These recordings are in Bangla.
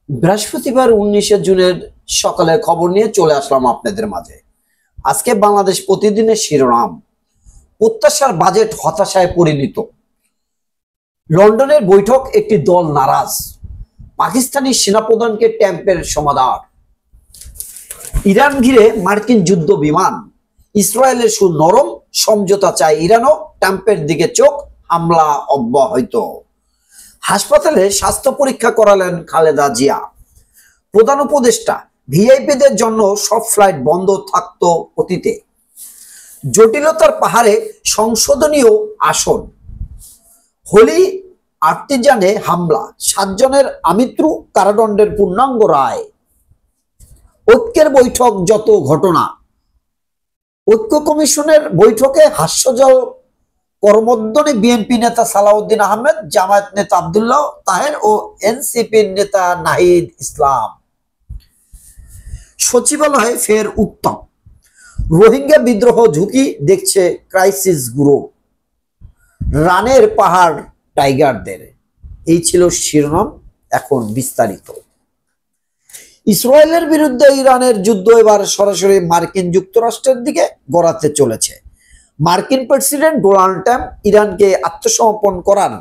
বৃহস্পতিবার 19শে জুনের সকালে খবর নিয়ে চলে আসলাম আপনাদের মাঝে। আজকে বাংলাদেশ প্রতিদিনের শিরোনাম, প্রত্যাশার বাজেট হতাশায় পরিণত। লন্ডনের বৈঠক, একটি দল নারাজ। পাকিস্তানি সেনাপ্রধানকে ট্রাম্পের সমাদর। ইরান ঘিরে মার্কিন যুদ্ধ বিমান। ইসরায়েলের সুর নরম, সমঝোতা চায় ইরানও, ট্রাম্পের দিকে চোখ, হামলা অব্যাহত। হাসপাতালে স্বাস্থ্য পরীক্ষা করালেন খালেদা জিয়া। প্রধান উপদেষ্টা, ভিআইপিদের জন্য সব ফ্লাইট বন্ধ থাকতো অতীতে। জটিলতার পাহাড়ে সংশোধনীয় আসন। হোলি আর্টিজানে হামলা, 7 জনের আমৃত্যু কারাদণ্ডের পূর্ণাঙ্গ রায়। ঐক্যের বৈঠক, যত ঘটনা। ঐক্য কমিশনের বৈঠকে হাস্যজল করমর্দনে বিএনপি নেতা সালাউদ্দিন আহমেদ, জামায়াত নেতা আব্দুল্লাহ তাহের ও এনসিপির নেতা নাহিদ ইসলাম। সচিবালয়ে ফের উত্তম। রোহিঙ্গা বিদ্রোহ ঝুঁকি দেখছে ক্রাইসিস গ্রুপ। রানের পাহাড় টাইগারদের। এই ছিল শিরোনাম, এখন বিস্তারিত। ইসরায়েলের বিরুদ্ধে ইরানের যুদ্ধ এবার সরাসরি মার্কিন যুক্তরাষ্ট্রের দিকে গড়াতে চলেছে। মার্কিন প্রেসিডেন্ট ডোনাল্ড ট্রাম্প ইরানকে আত্মসমর্পণ করার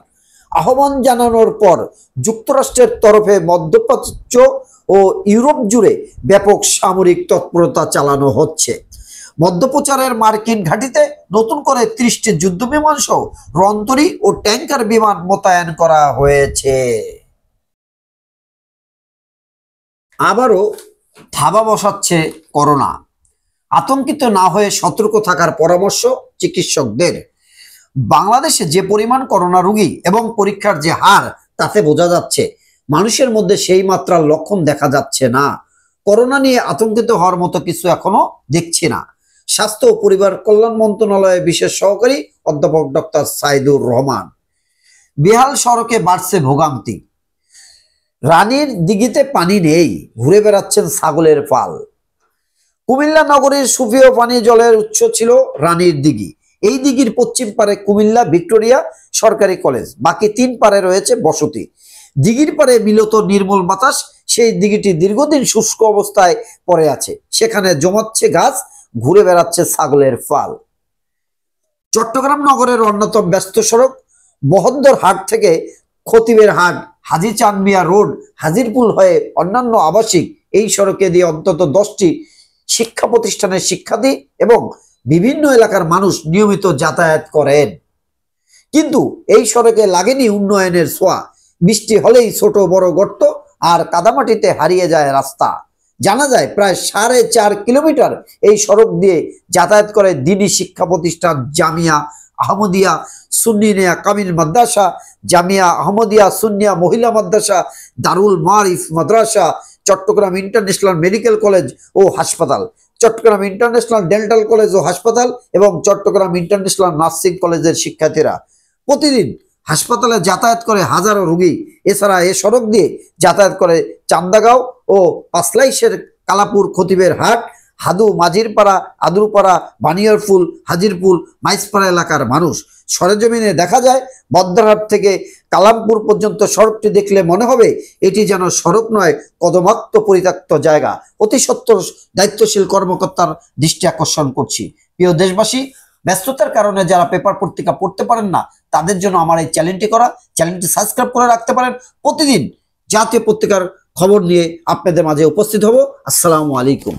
আহ্বান জানানোর পর যুক্তরাষ্ট্রের তরফে মধ্যপ্রাচ্য ও ইউরোপ জুড়ে ব্যাপক সামরিক তৎপরতা চালানো হচ্ছে। মধ্যপ্রাচ্যের মার্কিন ঘাঁটিতে নতুন করে 30টি যুদ্ধ বিমান সহ রণতরী ও ট্যাঙ্কার বিমান মোতায়েন করা হয়েছে। আবারও থাবা বসাচ্ছে করোনা। আতঙ্কিত না হয়ে সতর্ক থাকার পরামর্শ চিকিৎসকদের। বাংলাদেশে যে পরিমাণ করোনা রোগী এবং পরীক্ষার যে হার, তাতে বোঝা যাচ্ছে মানুষের মধ্যে সেই মাত্রার লক্ষণ দেখা যাচ্ছে না। করোনা নিয়ে আতঙ্কিত হওয়ার মতো কিছু এখনো দেখছি না। স্বাস্থ্য ও পরিবার কল্যাণ মন্ত্রণালয়ের বিশেষ সহকারী অধ্যাপক ডক্টর সাইদুর রহমান। বেহাল সড়কে বাড়ছে ভোগান্তি। রানীর দিঘিতে পানি নেই, ঘুরে বেড়াচ্ছেন ছাগলের পাল। কুমিল্লা নগরীর সুপেয় পানীয় জলের উৎস ছিল রানীর দিঘি। এই দিঘির পশ্চিম পারে কুমিল্লা ভিক্টোরিয়া সরকারি কলেজ, বাকি 3 পারে রয়েছে বসতি। দিঘির পারে মিলত নির্মল বাতাস। সেই দিঘিটি দীর্ঘদিন শুষ্ক অবস্থায় পড়ে আছে, সেখানে জমাচ্ছে গাছ, ঘুরে বেড়াচ্ছে ছাগলের পাল। চট্টগ্রাম নগরের অন্যতম ব্যস্ত সড়ক বহদ্দর হাট থেকে খতিবের হাট, হাজী চাঁদ মিয়া রোড, হাজিরপুল হয়ে অন্যান্য আবাসিক এই সড়কে দিয়ে অন্তত 10টি শিক্ষা প্রতিষ্ঠানের শিক্ষার্থী এবং বিভিন্ন এলাকার মানুষ নিয়মিত যাতায়াত করেন। কিন্তু এই সড়কে লাগেনি উন্নয়নের ছোঁয়া। বৃষ্টি হলেই ছোট বড় গর্ত আর কাদামাটিতে হারিয়ে যায় রাস্তা। জানা যায় প্রায় 4.5 কিলোমিটার এই সড়ক দিয়ে যাতায়াত করে দিনী শিক্ষা প্রতিষ্ঠান জামিয়া আহমদিয়া সুন্নিয়া কামিল মাদ্রাসা, জামিয়া আহমদিয়া সুন্নিয়া মহিলা মাদ্রাসা, দারুল মারিফ মাদ্রাসা, চট্টগ্রাম ইন্টারন্যাশনাল মেডিকেল কলেজ ও হাসপাতাল, চট্টগ্রাম ইন্টারন্যাশনাল ডেন্টাল কলেজ ও হাসপাতাল এবং চট্টগ্রাম ইন্টারন্যাশনাল নার্সিং কলেজের শিক্ষার্থীরা। প্রতিদিন হাসপাতালে যাতায়াত করে হাজারো রোগী। এছাড়া এ সড়ক দিয়ে যাতায়াত করে চান্দাগাঁও ও পাঁচলাইশের কালাপুর, খতিবের হাট, হাদু, মাঝিরপাড়া, আদুরপাড়া, বানিয়ারফুল, হাজিরপুল, মাইসপাড়া এলাকার মানুষ। সরেজমিনে দেখা যায় বদ্রাহাট থেকে কালামপুর পর্যন্ত সড়কটি দেখলে মনে হবে এটি যেন সড়ক নয়, কদমাক্ত পরিত্যক্ত জায়গা। অতি সত্বর দায়িত্বশীল কর্মকর্তার দৃষ্টি আকর্ষণ করছি। প্রিয় দেশবাসী, ব্যস্ততার কারণে যারা পেপার পত্রিকা পড়তে পারেন না, তাদের জন্য আমার এই চ্যানেলটি করা। চ্যানেলটি সাবস্ক্রাইব করে রাখতে পারেন। প্রতিদিন জাতীয় পত্রিকার খবর নিয়ে আপনাদের মাঝে উপস্থিত হব। আসসালামু আলাইকুম।